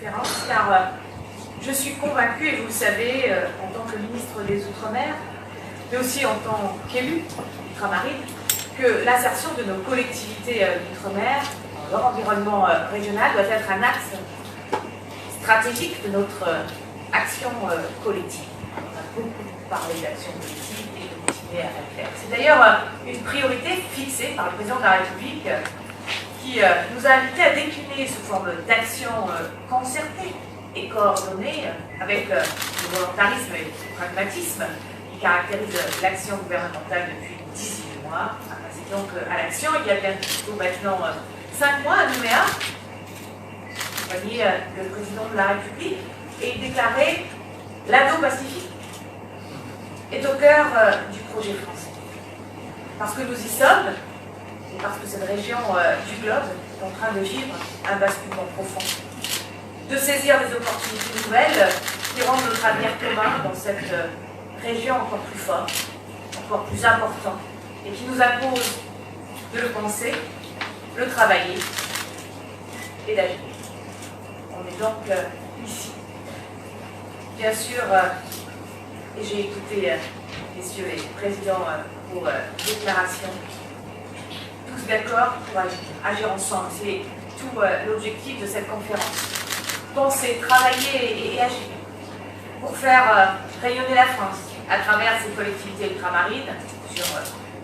conférence, car je suis convaincue, et vous le savez, en tant que ministre des Outre-mer, mais aussi en tant qu'élu ultramarine, que l'insertion de nos collectivités d'outre-mer dans leur environnement régional doit être un axe stratégique de notre action collective. On a beaucoup parlé d'action collective et de continuer à la faire. C'est d'ailleurs une priorité fixée par le président de la République qui nous a invités à décliner sous forme d'action concertée et coordonnée avec le volontarisme et le pragmatisme qui caractérisent l'action gouvernementale depuis 18 mois. À passer donc à l'action, il y a bientôt maintenant 5 mois à Nouméa, accompagné le président de la République, et déclaré l'Indo-Pacifique est au cœur du projet français. Parce que nous y sommes, et parce que cette région du globe est en train de vivre un basculement profond. De saisir des opportunités nouvelles qui rendent notre avenir commun dans cette région encore plus forte, encore plus important, et qui nous impose de le penser, le travailler et d'agir. On est donc ici. Bien sûr, et j'ai écouté, messieurs les présidents, pour déclaration, tous d'accord pour agir ensemble. C'est tout l'objectif de cette conférence. Penser, travailler et agir pour faire rayonner la France à travers ces collectivités ultramarines sur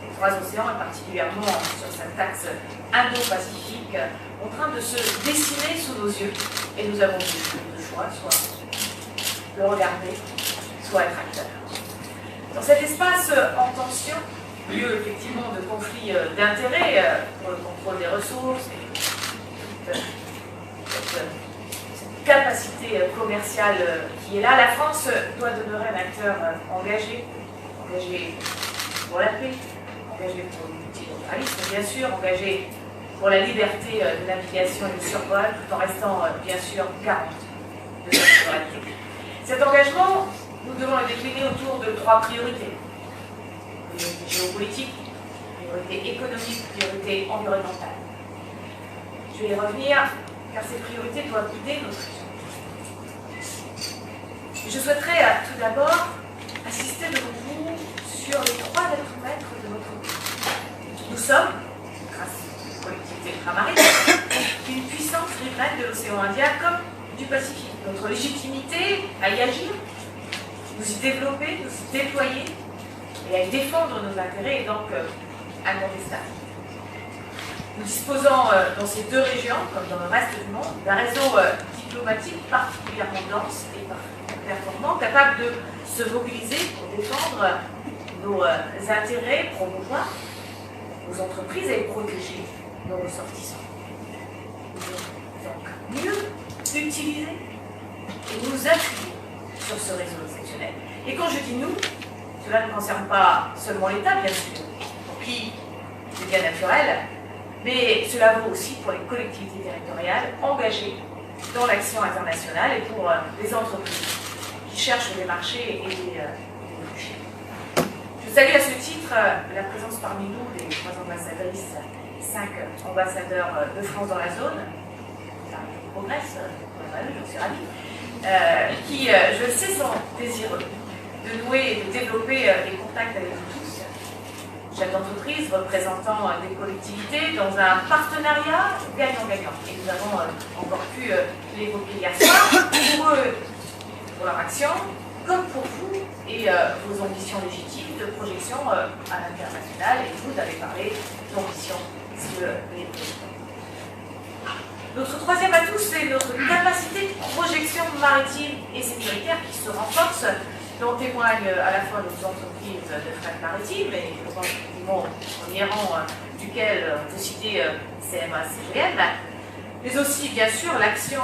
les 3 océans et particulièrement sur cet axe Indo-Pacifique en train de se dessiner sous nos yeux. Et nous avons deux choix, soit le regarder, soit être acteur. Dans cet espace en tension, lieu effectivement de conflits d'intérêts pour le contrôle des ressources, et cette capacité commerciale qui est là, la France doit demeurer un acteur engagé pour la paix, engagé pour le multiculturalisme, bien sûr, engagé pour la liberté de navigation et de survol, tout en restant bien sûr garante de notre souveraineté. Cet engagement, nous devons le décliner autour de 3 priorités. Priorité géopolitique, priorité économique, priorité environnementale. Je vais y revenir, car ces priorités doivent guider notre action. Je souhaiterais tout d'abord assister devant vous sur les 3 lettres maîtres de notre pays. Nous sommes, grâce aux collectivités ultramarines, une puissance riveraine de l'océan Indien comme du Pacifique. Notre légitimité à y agir, nous y développer, nous y déployer et à y défendre nos intérêts est donc incontestable. Nous disposons dans ces 2 régions, comme dans le reste du monde, d'un réseau diplomatique particulièrement dense et performant, capable de se mobiliser pour défendre nos intérêts, promouvoir nos entreprises et protéger nos ressortissants. Nous devons donc mieux utiliser et nous appuyer sur ce réseau exceptionnel. Et quand je dis nous, cela ne concerne pas seulement l'État, bien sûr, pour qui c'est bien naturel, mais cela vaut aussi pour les collectivités territoriales engagées dans l'action internationale et pour les entreprises qui cherchent des marchés et des débouchés. Je salue à ce titre la présence parmi nous des 3 ambassadrices, 5 ambassadeurs de France dans la zone, ça progresse, j'en suis ravie, qui, je le sais, sont désireux de nouer et de développer des contacts avec vous tous, chefs d'entreprise, représentants des collectivités, dans un partenariat gagnant-gagnant. Et nous avons encore pu l'évoquer hier soir, pour eux, pour leur action, comme pour vous et vos ambitions légitimes de projection à l'international. Et vous avez parlé d'ambition sur les projets. Notre 3e atout, c'est notre capacité de projection maritime et sécuritaire qui se renforce, dont témoignent à la fois nos entreprises de fret maritime, et je pense effectivement au premier rang duquel on peut citer CMA, CGM, mais aussi bien sûr l'action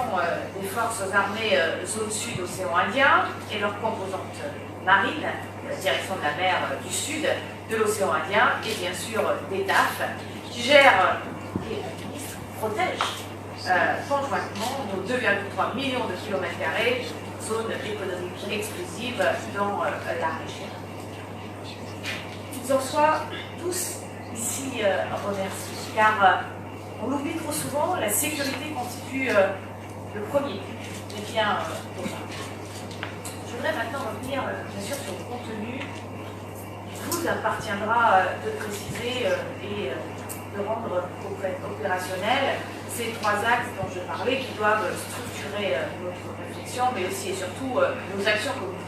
des forces armées zone sud océan Indien et leurs composantes marines, la direction de la mer du sud de l'océan Indien, et bien sûr des DAF qui gèrent et le ministre protège conjointement nos 2,3 millions de kilomètres carrés, zone économique exclusive dans la région. Qu'ils en soient tous ici remerciés, car on l'oublie trop souvent, la sécurité constitue le premier des biens communs. Je voudrais maintenant revenir, bien sûr, sur le contenu. Il vous appartiendra de préciser et de rendre opérationnel ces trois axes dont je parlais qui doivent structurer notre réflexion, mais aussi et surtout nos actions communes.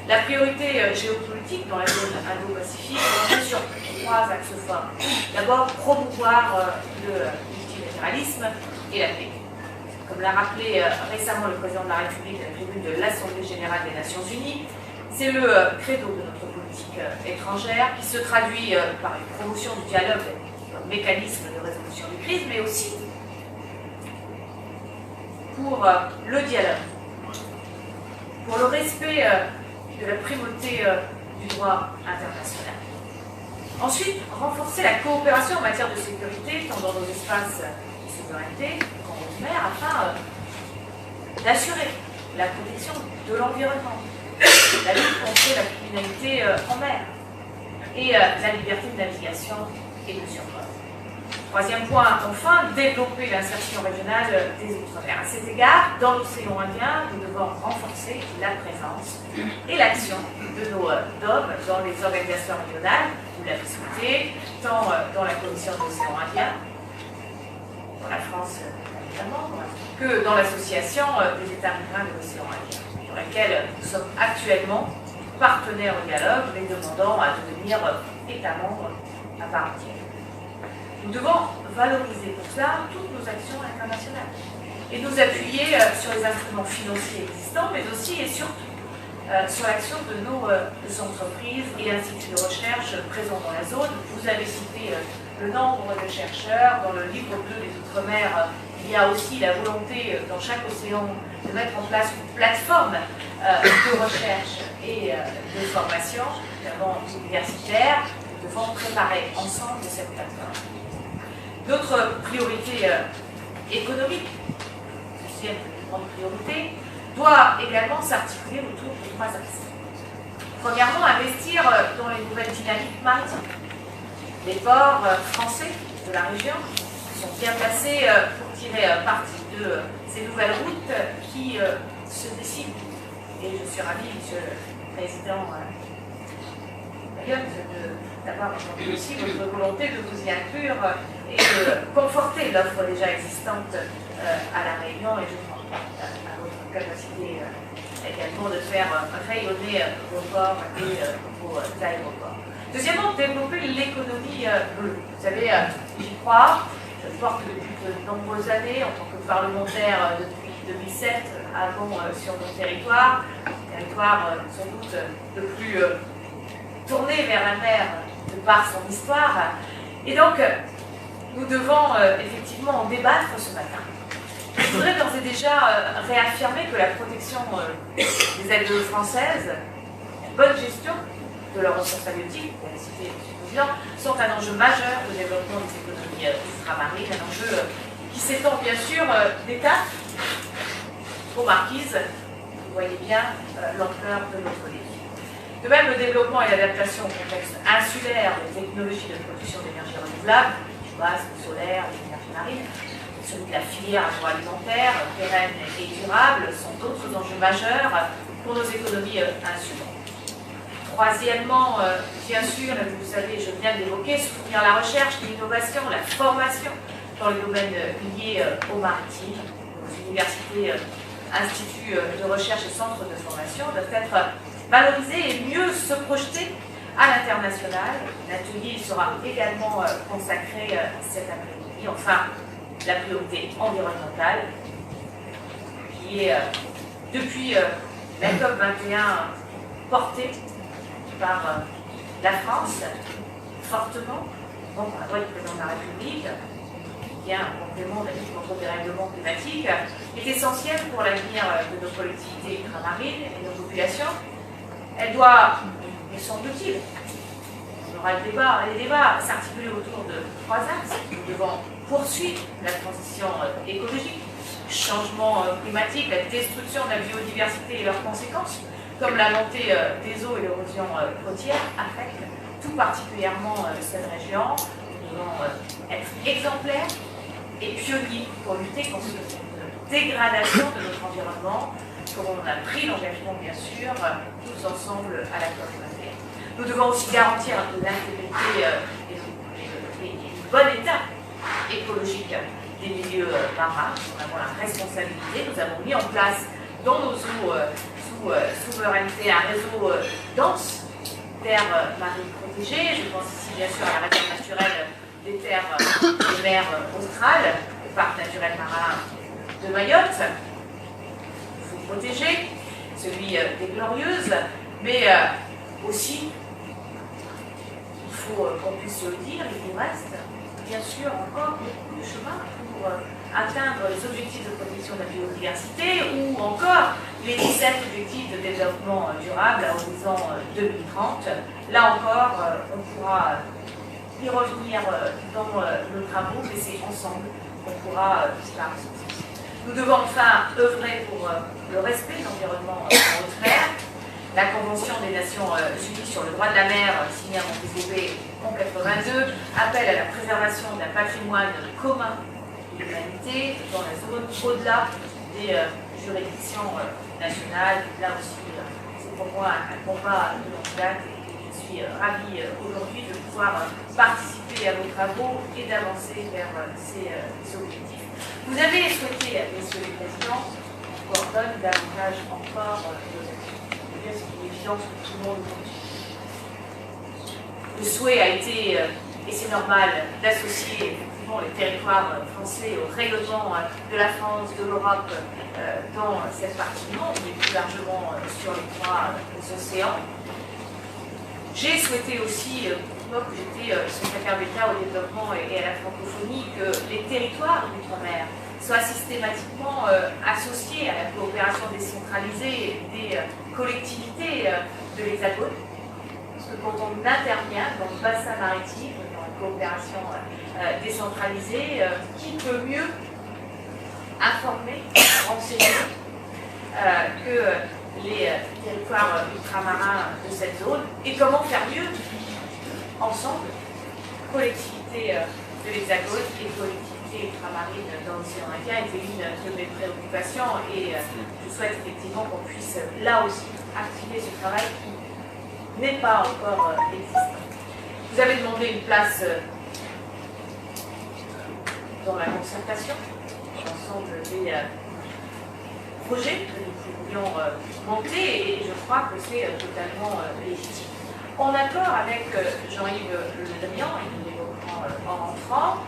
La priorité géopolitique dans la zone Indo-Pacifique est sur trois axes forts. D'abord, promouvoir le multilatéralisme et la paix. Comme l'a rappelé récemment le président de la République à la tribune de l'Assemblée générale des Nations unies, c'est le credo de notre politique étrangère qui se traduit par une promotion du dialogue comme mécanisme de résolution des crises, mais aussi pour le dialogue, pour le respect de la primauté du droit international. Ensuite, renforcer la coopération en matière de sécurité, tant dans nos espaces de souveraineté qu'en haute mer, afin d'assurer la protection de l'environnement, la lutte contre la criminalité en mer et la liberté de navigation et de survol. Troisième point, enfin, développer l'insertion régionale des Outre-mer. À cet égard, dans l'océan Indien, nous devons renforcer la présence et l'action de nos DOM dans les organisations régionales, vous l'avez souhaité, tant dans la Commission de l'océan Indien, dans la France évidemment, que dans l'Association des États riverains de l'océan Indien, dans laquelle nous sommes actuellement partenaires au dialogue, mais demandant à devenir États membres à part entière. Nous devons valoriser pour cela toutes nos actions internationales et nous appuyer sur les instruments financiers existants, mais aussi et surtout sur l'action de nos entreprises et instituts de recherche présents dans la zone. Vous avez cité le nombre de chercheurs. Dans le livre bleu des Outre-mer, il y a aussi la volonté dans chaque océan de mettre en place une plateforme de recherche et de formation, notamment universitaire. Nous devons préparer ensemble cette plateforme. Notre priorité économique, deuxième grande priorité, doit également s'articuler autour de trois axes. Premièrement, investir dans les nouvelles dynamiques maritimes. Les ports français de la région sont bien placés pour tirer parti de ces nouvelles routes qui se dessinent. Et je suis ravie, Monsieur le Président d'avoir entendu aussi votre volonté de vous y inclure et de conforter l'offre déjà existante à La Réunion, et je pense à votre capacité également de faire rayonner vos ports et vos aéroports. Deuxièmement, développer l'économie bleue. Vous savez, j'y crois, je porte depuis de nombreuses années en tant que parlementaire depuis 2007 avant sur nos territoires sans doute le plus tourné vers la mer de par son histoire. Et donc, nous devons effectivement en débattre ce matin. Je voudrais d'ores et déjà réaffirmer que la protection des aides françaises, la bonne gestion de leurs ressources halieutiques, vous l'avez cité, M. le Président, sont un enjeu majeur de développement des économies ultramarines, un enjeu qui s'étend bien sûr d'État aux marquises. Vous voyez bien l'ampleur de notre défi. De même, le développement et l'adaptation au contexte insulaire des technologies de production d'énergie renouvelable, du gaz, du solaire, de l'énergie marine, celui de la filière agroalimentaire, pérenne et durable, sont d'autres enjeux majeurs pour nos économies insulaires. Troisièmement, bien sûr, vous savez, je viens d'évoquer, soutenir la recherche, l'innovation, la formation dans les domaines liés au maritime. Nos universités, instituts de recherche et centres de formation doivent être valorisés et mieux se projeter à l'international. L'atelier sera également consacré cet après-midi. Enfin, la priorité environnementale, qui est depuis la COP21 portée par la France, fortement, par la voix du président de la République, qui est un complément de la lutte contre le dérèglement climatique, est essentielle pour l'avenir de nos collectivités ultramarines et de nos populations. Elle doit, me semble-t-il, on aura le débat, les débats s'articuler autour de trois axes. Nous devons poursuivre la transition écologique, le changement climatique, la destruction de la biodiversité et leurs conséquences, comme la montée des eaux et l'érosion côtière, affectent tout particulièrement cette région. Nous devons être exemplaires et pionniers pour lutter contre dégradation de notre environnement, comme on a pris l'engagement, bien sûr, tous ensemble à la COP21. Nous devons aussi garantir l'intégrité et le bon état écologique des milieux marins. Nous avons la responsabilité. Nous avons mis en place dans nos eaux sous souveraineté un réseau dense d'aires marines protégées. Je pense ici bien sûr à la réserve naturelle des terres des mers australes, le parc naturel marin de Mayotte. Il faut protéger celui des Glorieuses, mais aussi il faut qu'on puisse le dire, il nous reste bien sûr encore beaucoup de chemin pour atteindre les objectifs de protection de la biodiversité ou encore les 17 objectifs de développement durable à horizon 2030. Là encore, on pourra y revenir dans nos travaux, mais c'est ensemble qu'on pourra faire. Nous devons enfin œuvrer pour le respect de l'environnement en haute mer. La Convention des Nations Unies sur le droit de la mer, signée à Montego Bay en 1982, appelle à la préservation d'un patrimoine commun de l'humanité dans la zone au-delà des juridictions nationales. Là aussi, c'est pour moi un combat de longue date et je suis ravie aujourd'hui de pouvoir participer à vos travaux et d'avancer vers ces objectifs. Vous avez souhaité, messieurs les présidents, qu'on coordonne davantage encore nos actions. C'est une évidence pour tout le monde aujourd'hui. Le souhait a été, et c'est normal, d'associer effectivement les territoires français au rayonnement de la France, de l'Europe dans cette partie du monde, mais plus largement sur les trois océans. J'ai souhaité aussi, moi que j'étais secrétaire d'État au développement et à la francophonie, que les territoires d'outre-mer soient systématiquement associés à la coopération décentralisée des collectivités de l'Hexagone. Parce que quand on intervient dans le bassin maritime, dans la coopération décentralisée, qui peut mieux informer, renseigner que les territoires ultramarins de cette zone, et comment faire mieux ensemble, collectivité de l'Hexagone et collectivité ultramarine dans l'océan Indien était une de mes préoccupations, et je souhaite effectivement qu'on puisse là aussi activer ce travail qui n'est pas encore existant. Vous avez demandé une place dans la concertation, l'ensemble des projets que nous pourrions monter, et je crois que c'est totalement légitime. En accord avec Jean-Yves Le Drian, et nous l'évoquerons en rentrant,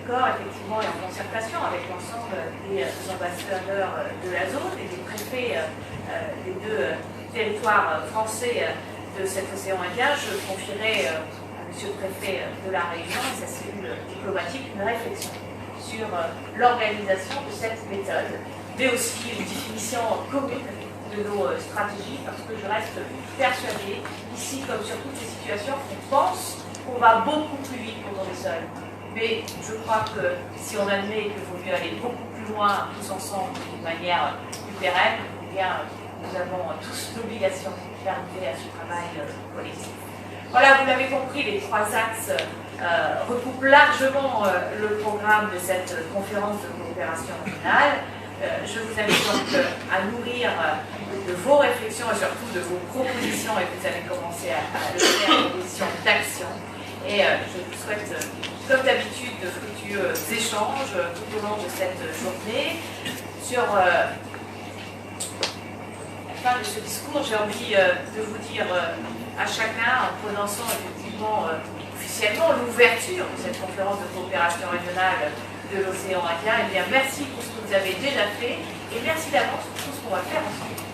d'accord, effectivement, et en concertation avec l'ensemble des ambassadeurs de la zone et des préfets des deux territoires français de cet océan Indien, je confierai à monsieur le préfet de la région et sa cellule diplomatique une réflexion sur l'organisation de cette méthode, mais aussi une définition commune de nos stratégies, parce que je reste persuadée, ici comme sur toutes ces situations, qu'on pense qu'on va beaucoup plus vite quand on est seul. Mais je crois que si on admet qu'il faut mieux aller beaucoup plus loin, tous ensemble, d'une manière plus pérenne, eh bien, nous avons tous l'obligation d'arriver à ce travail collectif. Voilà, vous l'avez compris, les trois axes recoupent largement le programme de cette conférence de coopération régionale. Je vous invite donc à nourrir de vos réflexions et surtout de vos propositions, et vous avez commencé à le faire, des propositions d'action. Et je vous souhaite, comme d'habitude, de fructueux échanges tout au long de cette journée. Sur la fin de ce discours, j'ai envie de vous dire à chacun, en prononçant effectivement officiellement l'ouverture de cette conférence de coopération régionale de l'océan Indien, eh bien merci pour ce que vous avez déjà fait et merci d'avance pour tout ce qu'on va faire ensemble.